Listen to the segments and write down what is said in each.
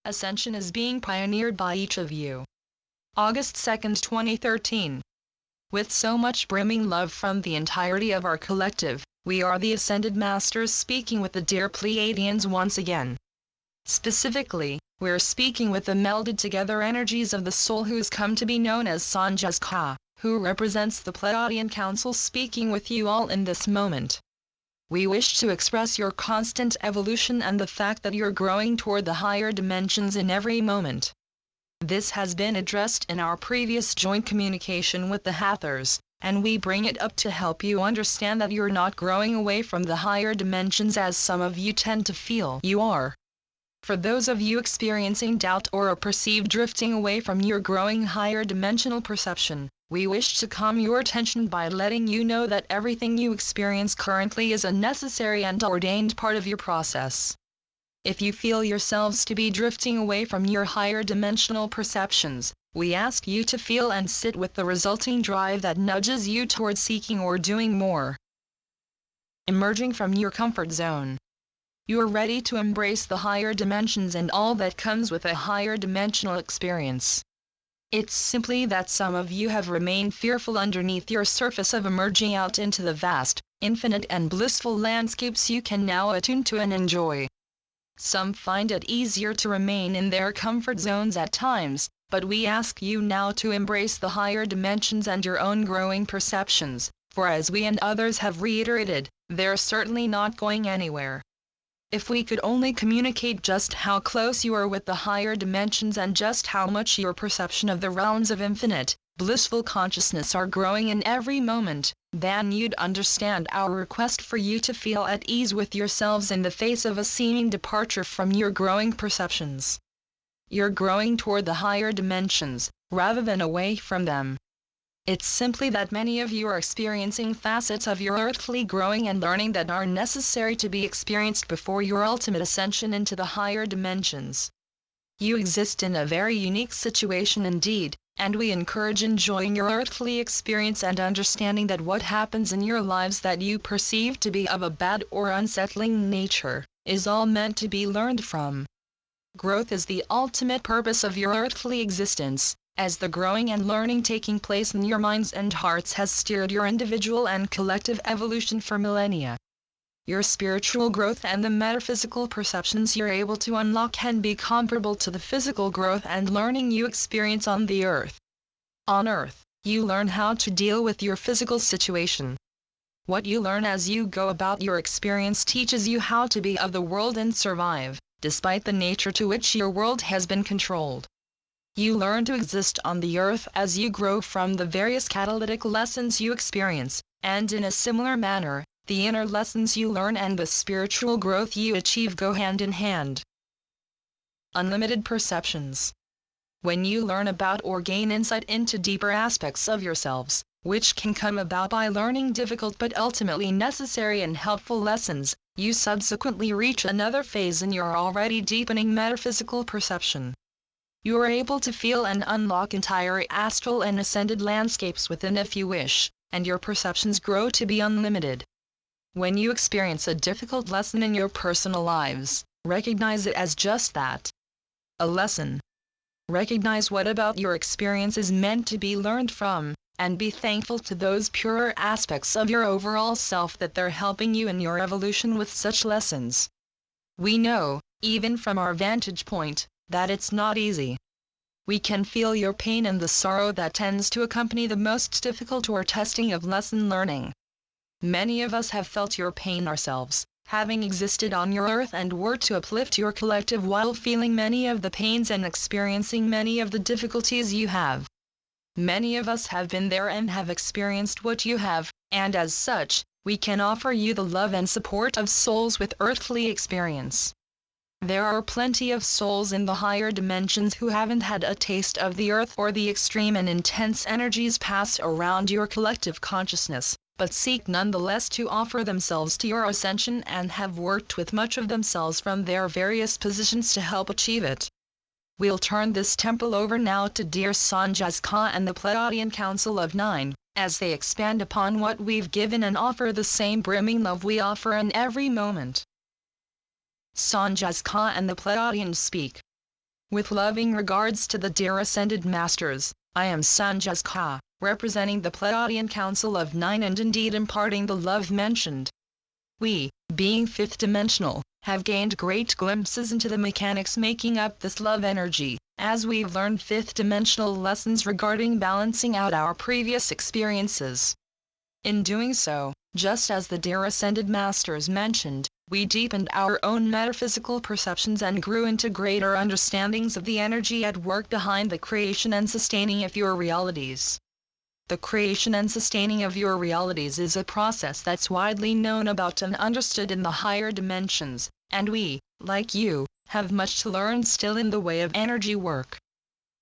Ascension is being pioneered by each of you. August 2, 2013. With so much brimming love from the entirety of our collective, we are the Ascended Masters speaking with the dear Pleiadians once again. Specifically, we're speaking with the melded together energies of the soul who's come to be known as Sanjaz Ka, who represents the Pleiadian Council, speaking with you all in this moment. We wish to express your constant evolution and the fact that you're growing toward the higher dimensions in every moment. This has been addressed in our previous joint communication with the Hathors, and we bring it up to help you understand that you're not growing away from the higher dimensions as some of you tend to feel you are. For those of you experiencing doubt or a perceived drifting away from your growing higher dimensional perception, we wish to calm your attention by letting you know that everything you experience currently is a necessary and ordained part of your process. If you feel yourselves to be drifting away from your higher dimensional perceptions, we ask you to feel and sit with the resulting drive that nudges you toward seeking or doing more. Emerging from your comfort zone. You are ready to embrace the higher dimensions and all that comes with a higher dimensional experience. It's simply that some of you have remained fearful underneath your surface of emerging out into the vast, infinite and blissful landscapes you can now attune to and enjoy. Some find it easier to remain in their comfort zones at times, but we ask you now to embrace the higher dimensions and your own growing perceptions, for as we and others have reiterated, they're certainly not going anywhere. If we could only communicate just how close you are with the higher dimensions and just how much your perception of the realms of infinite, blissful consciousness are growing in every moment, then you'd understand our request for you to feel at ease with yourselves in the face of a seeming departure from your growing perceptions. You're growing toward the higher dimensions, rather than away from them. It's simply that many of you are experiencing facets of your earthly growing and learning that are necessary to be experienced before your ultimate ascension into the higher dimensions. You exist in a very unique situation indeed, and we encourage enjoying your earthly experience and understanding that what happens in your lives that you perceive to be of a bad or unsettling nature, is all meant to be learned from. Growth is the ultimate purpose of your earthly existence, as the growing and learning taking place in your minds and hearts has steered your individual and collective evolution for millennia. Your spiritual growth and the metaphysical perceptions you're able to unlock can be comparable to the physical growth and learning you experience on the earth. On earth, you learn how to deal with your physical situation. What you learn as you go about your experience teaches you how to be of the world and survive, despite the nature to which your world has been controlled. You learn to exist on the earth as you grow from the various catalytic lessons you experience, and in a similar manner, the inner lessons you learn and the spiritual growth you achieve go hand in hand. Unlimited perceptions. When you learn about or gain insight into deeper aspects of yourselves, which can come about by learning difficult but ultimately necessary and helpful lessons, you subsequently reach another phase in your already deepening metaphysical perception. You are able to feel and unlock entire astral and ascended landscapes within if you wish, and your perceptions grow to be unlimited. When you experience a difficult lesson in your personal lives, recognize it as just that. A lesson. Recognize what about your experience is meant to be learned from, and be thankful to those purer aspects of your overall self that they're helping you in your evolution with such lessons. We know, even from our vantage point, that it's not easy. We can feel your pain and the sorrow that tends to accompany the most difficult or testing of lesson learning. Many of us have felt your pain ourselves, having existed on your earth and worked to uplift your collective while feeling many of the pains and experiencing many of the difficulties you have. Many of us have been there and have experienced what you have, and as such, we can offer you the love and support of souls with earthly experience. There are plenty of souls in the higher dimensions who haven't had a taste of the earth or the extreme and intense energies pass around your collective consciousness, but seek nonetheless to offer themselves to your ascension and have worked with much of themselves from their various positions to help achieve it. We'll turn this temple over now to dear Sanjaz Ka and the Pleiadian Council of Nine, as they expand upon what we've given and offer the same brimming love we offer in every moment. Sanjaz Ka and the Pleiadians speak. With loving regards to the dear Ascended Masters, I am Sanjay, representing the Pleiadian Council of Nine and indeed imparting the love mentioned. We, being fifth-dimensional, have gained great glimpses into the mechanics making up this love energy, as we've learned fifth-dimensional lessons regarding balancing out our previous experiences. In doing so, just as the dear Ascended Masters mentioned, we deepened our own metaphysical perceptions and grew into greater understandings of the energy at work behind the creation and sustaining of your realities. The creation and sustaining of your realities is a process that's widely known about and understood in the higher dimensions, and we, like you, have much to learn still in the way of energy work.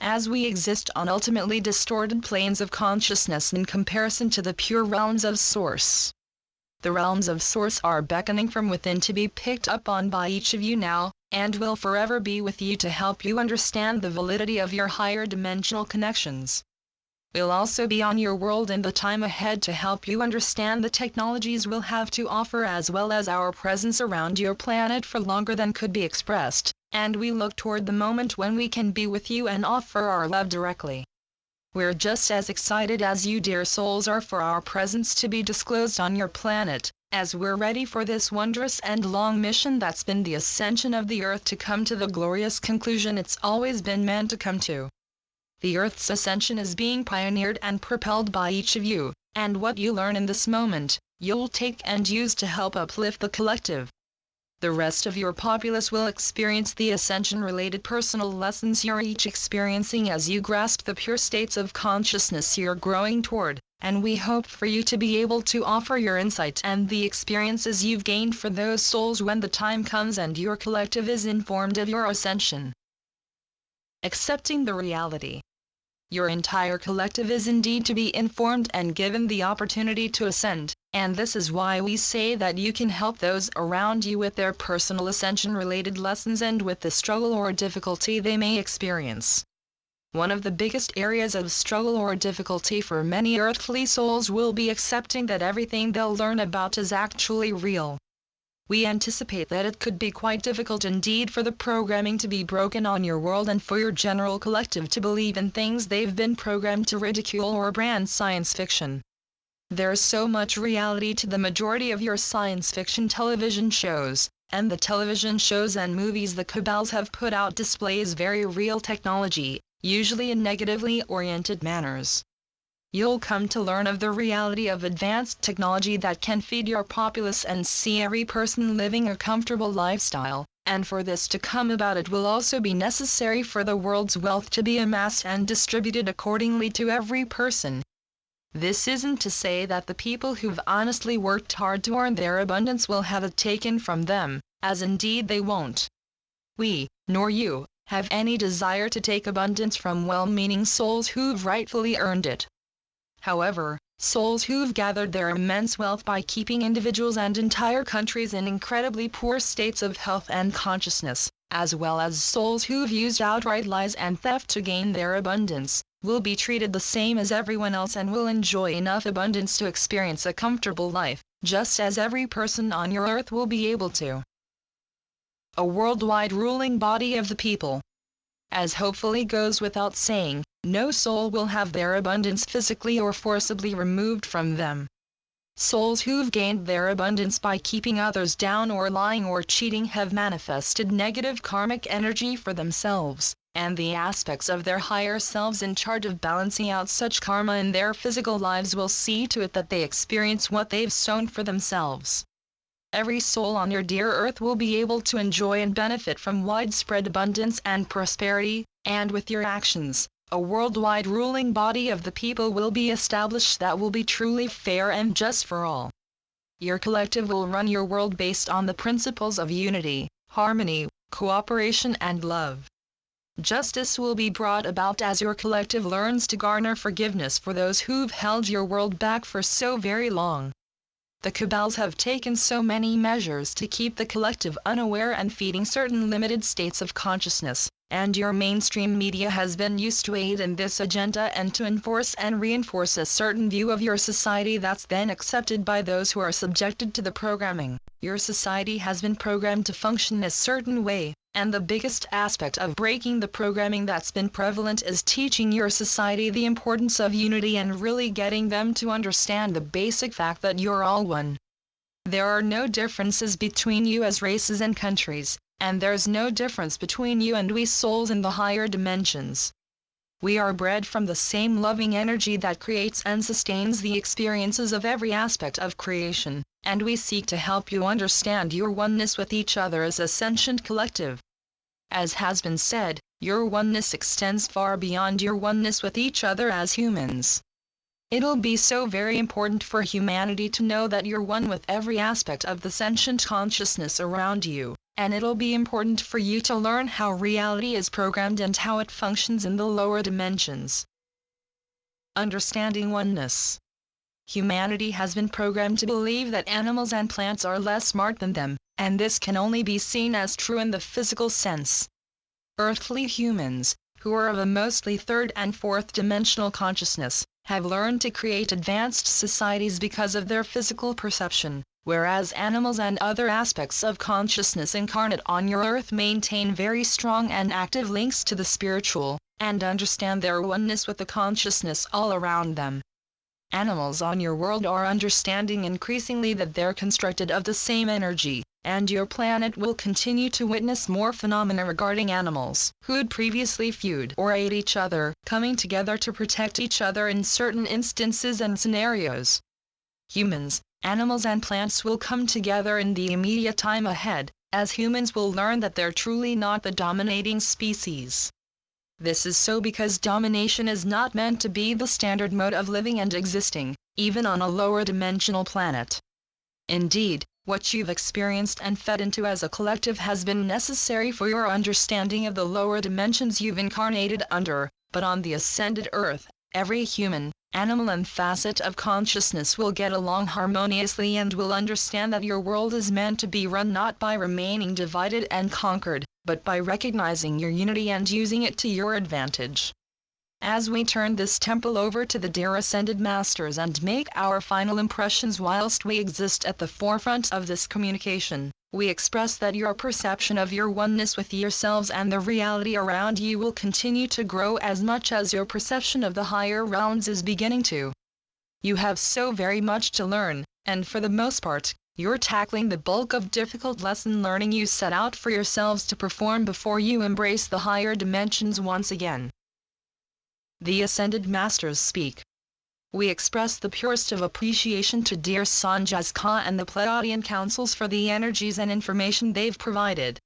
As we exist on ultimately distorted planes of consciousness in comparison to the pure realms of Source. The realms of Source are beckoning from within to be picked up on by each of you now, and will forever be with you to help you understand the validity of your higher dimensional connections. We'll also be on your world in the time ahead to help you understand the technologies we'll have to offer as well as our presence around your planet for longer than could be expressed, and we look toward the moment when we can be with you and offer our love directly. We're just as excited as you dear souls are for our presence to be disclosed on your planet, as we're ready for this wondrous and long mission that's been the ascension of the Earth to come to the glorious conclusion it's always been meant to come to. The Earth's ascension is being pioneered and propelled by each of you, and what you learn in this moment, you'll take and use to help uplift the collective. The rest of your populace will experience the ascension-related personal lessons you're each experiencing as you grasp the pure states of consciousness you're growing toward, and we hope for you to be able to offer your insight and the experiences you've gained for those souls when the time comes and your collective is informed of your ascension. Accepting the reality. Your entire collective is indeed to be informed and given the opportunity to ascend, and this is why we say that you can help those around you with their personal ascension-related lessons and with the struggle or difficulty they may experience. One of the biggest areas of struggle or difficulty for many earthly souls will be accepting that everything they'll learn about is actually real. We anticipate that it could be quite difficult indeed for the programming to be broken on your world and for your general collective to believe in things they've been programmed to ridicule or brand science fiction. There's so much reality to the majority of your science fiction television shows, and the television shows and movies the cabals have put out displays very real technology, usually in negatively oriented manners. You'll come to learn of the reality of advanced technology that can feed your populace and see every person living a comfortable lifestyle, and for this to come about it will also be necessary for the world's wealth to be amassed and distributed accordingly to every person. This isn't to say that the people who've honestly worked hard to earn their abundance will have it taken from them, as indeed they won't. We, nor you, have any desire to take abundance from well-meaning souls who've rightfully earned it. However, souls who've gathered their immense wealth by keeping individuals and entire countries in incredibly poor states of health and consciousness, as well as souls who've used outright lies and theft to gain their abundance, will be treated the same as everyone else and will enjoy enough abundance to experience a comfortable life, just as every person on your earth will be able to. A worldwide ruling body of the people. As hopefully goes without saying, no soul will have their abundance physically or forcibly removed from them. Souls who've gained their abundance by keeping others down or lying or cheating have manifested negative karmic energy for themselves, and the aspects of their higher selves in charge of balancing out such karma in their physical lives will see to it that they experience what they've sown for themselves. Every soul on your dear earth will be able to enjoy and benefit from widespread abundance and prosperity, and with your actions, a worldwide ruling body of the people will be established that will be truly fair and just for all. Your collective will run your world based on the principles of unity, harmony, cooperation and love. Justice will be brought about as your collective learns to garner forgiveness for those who've held your world back for so very long. The cabals have taken so many measures to keep the collective unaware and feeding certain limited states of consciousness, and your mainstream media has been used to aid in this agenda and to enforce and reinforce a certain view of your society that's then accepted by those who are subjected to the programming. Your society has been programmed to function a certain way, and the biggest aspect of breaking the programming that's been prevalent is teaching your society the importance of unity and really getting them to understand the basic fact that you're all one. There are no differences between you as races and countries, and there's no difference between you and we souls in the higher dimensions. We are bred from the same loving energy that creates and sustains the experiences of every aspect of creation, and we seek to help you understand your oneness with each other as a sentient collective. As has been said, your oneness extends far beyond your oneness with each other as humans. It'll be so very important for humanity to know that you're one with every aspect of the sentient consciousness around you, and it'll be important for you to learn how reality is programmed and how it functions in the lower dimensions. Understanding oneness. Humanity has been programmed to believe that animals and plants are less smart than them, and this can only be seen as true in the physical sense. Earthly humans, who are of a mostly third and fourth dimensional consciousness, have learned to create advanced societies because of their physical perception, whereas animals and other aspects of consciousness incarnate on your earth maintain very strong and active links to the spiritual, and understand their oneness with the consciousness all around them. Animals on your world are understanding increasingly that they're constructed of the same energy, and your planet will continue to witness more phenomena regarding animals who'd previously feud or ate each other, coming together to protect each other in certain instances and scenarios. Humans, animals and plants will come together in the immediate time ahead, as humans will learn that they're truly not the dominating species. This is so because domination is not meant to be the standard mode of living and existing, even on a lower dimensional planet. Indeed, what you've experienced and fed into as a collective has been necessary for your understanding of the lower dimensions you've incarnated under, but on the ascended earth, every human, animal and facet of consciousness will get along harmoniously and will understand that your world is meant to be run not by remaining divided and conquered, but by recognizing your unity and using it to your advantage. As we turn this temple over to the dear Ascended Masters and make our final impressions whilst we exist at the forefront of this communication, we express that your perception of your oneness with yourselves and the reality around you will continue to grow as much as your perception of the higher realms is beginning to. You have so very much to learn, and for the most part, you're tackling the bulk of difficult lesson learning you set out for yourselves to perform before you embrace the higher dimensions once again. The Ascended Masters speak. We express the purest of appreciation to dear Sanjay Ka and the Pleiadian councils for the energies and information they've provided.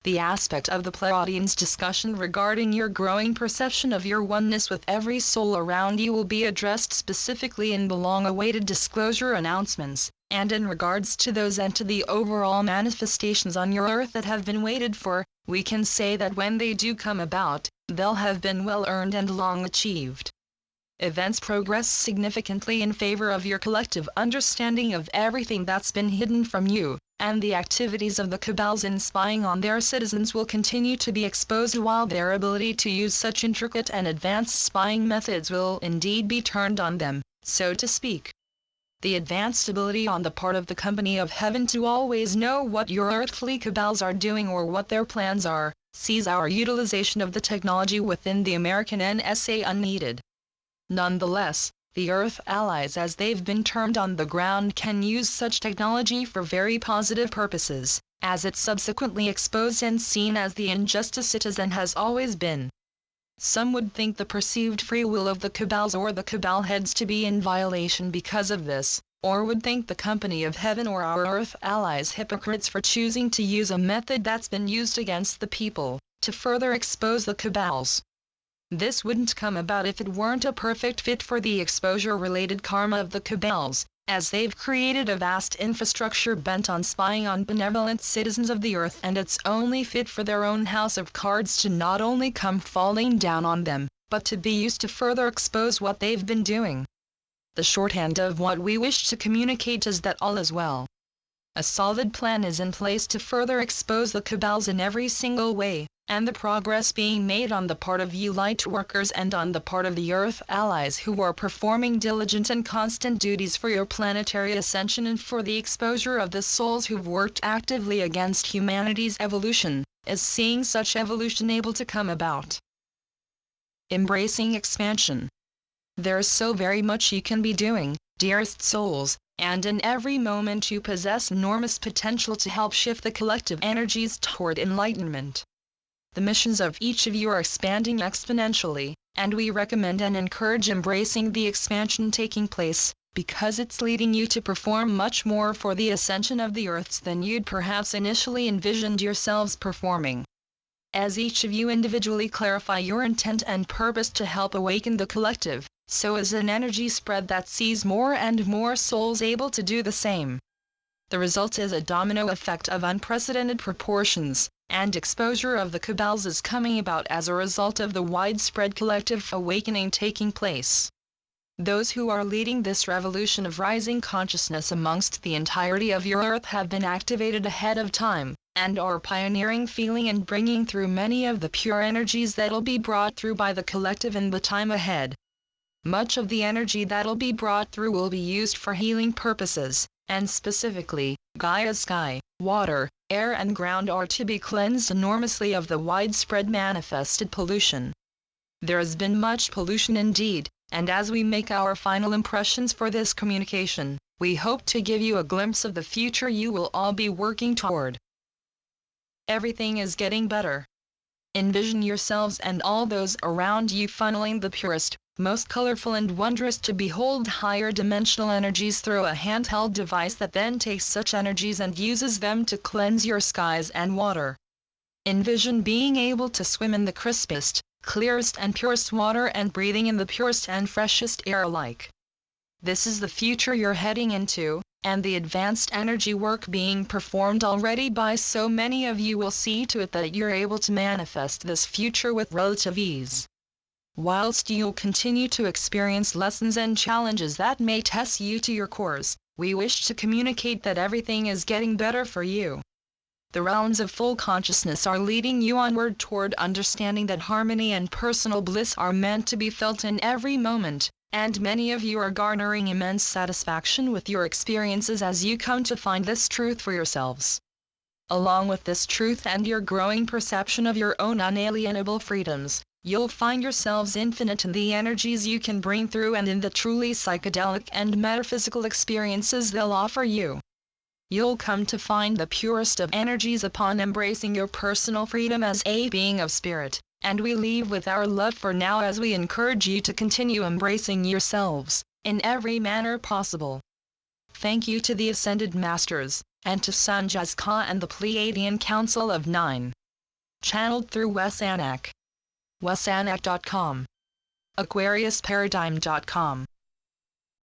The aspect of the Pleiadians' discussion regarding your growing perception of your oneness with every soul around you will be addressed specifically in the long-awaited disclosure announcements, and in regards to those and to the overall manifestations on your earth that have been waited for, we can say that when they do come about, they'll have been well earned and long achieved. Events progress significantly in favor of your collective understanding of everything that's been hidden from you, and the activities of the cabals in spying on their citizens will continue to be exposed while their ability to use such intricate and advanced spying methods will indeed be turned on them, so to speak. The advanced ability on the part of the Company of Heaven to always know what your earthly cabals are doing or what their plans are, sees our utilization of the technology within the American NSA unneeded. Nonetheless, the Earth Allies as they've been termed on the ground can use such technology for very positive purposes, as it's subsequently exposed and seen as the injustice it is and has always been. Some would think the perceived free will of the cabals or the cabal heads to be in violation because of this, or would think the Company of Heaven or our Earth Allies hypocrites for choosing to use a method that's been used against the people, to further expose the cabals. This wouldn't come about if it weren't a perfect fit for the exposure-related karma of the cabals, as they've created a vast infrastructure bent on spying on benevolent citizens of the earth, and it's only fit for their own house of cards to not only come falling down on them, but to be used to further expose what they've been doing. The shorthand of what we wish to communicate is that all is well. A solid plan is in place to further expose the cabals in every single way, and the progress being made on the part of you light workers and on the part of the Earth Allies who are performing diligent and constant duties for your planetary ascension and for the exposure of the souls who've worked actively against humanity's evolution, is seeing such evolution able to come about. Embracing expansion. There is so very much you can be doing, dearest souls, and in every moment you possess enormous potential to help shift the collective energies toward enlightenment. The missions of each of you are expanding exponentially, and we recommend and encourage embracing the expansion taking place, because it's leading you to perform much more for the ascension of the earths than you'd perhaps initially envisioned yourselves performing. As each of you individually clarify your intent and purpose to help awaken the collective, so is an energy spread that sees more and more souls able to do the same. The result is a domino effect of unprecedented proportions, and exposure of the cabals is coming about as a result of the widespread collective awakening taking place. Those who are leading this revolution of rising consciousness amongst the entirety of your earth have been activated ahead of time, and are pioneering feeling and bringing through many of the pure energies that'll be brought through by the collective in the time ahead. Much of the energy that'll be brought through will be used for healing purposes, and specifically, Gaia's sky, water, air and ground are to be cleansed enormously of the widespread manifested pollution. There has been much pollution indeed, and as we make our final impressions for this communication, we hope to give you a glimpse of the future you will all be working toward. Everything is getting better. Envision yourselves and all those around you funneling the purest, most colorful and wondrous to behold higher dimensional energies through a handheld device that then takes such energies and uses them to cleanse your skies and water. Envision being able to swim in the crispest, clearest and purest water and breathing in the purest and freshest air alike. This is the future you're heading into, and the advanced energy work being performed already by so many of you will see to it that you're able to manifest this future with relative ease. Whilst you'll continue to experience lessons and challenges that may test you to your cores, we wish to communicate that everything is getting better for you. The realms of full consciousness are leading you onward toward understanding that harmony and personal bliss are meant to be felt in every moment, and many of you are garnering immense satisfaction with your experiences as you come to find this truth for yourselves. Along with this truth and your growing perception of your own unalienable freedoms, you'll find yourselves infinite in the energies you can bring through and in the truly psychedelic and metaphysical experiences they'll offer you. You'll come to find the purest of energies upon embracing your personal freedom as a being of spirit, and we leave with our love for now as we encourage you to continue embracing yourselves, in every manner possible. Thank you to the Ascended Masters, and to Sanjaz Ka and the Pleiadian Council of Nine. Channeled through Wesanak. Wesanak.com. AquariusParadigm.com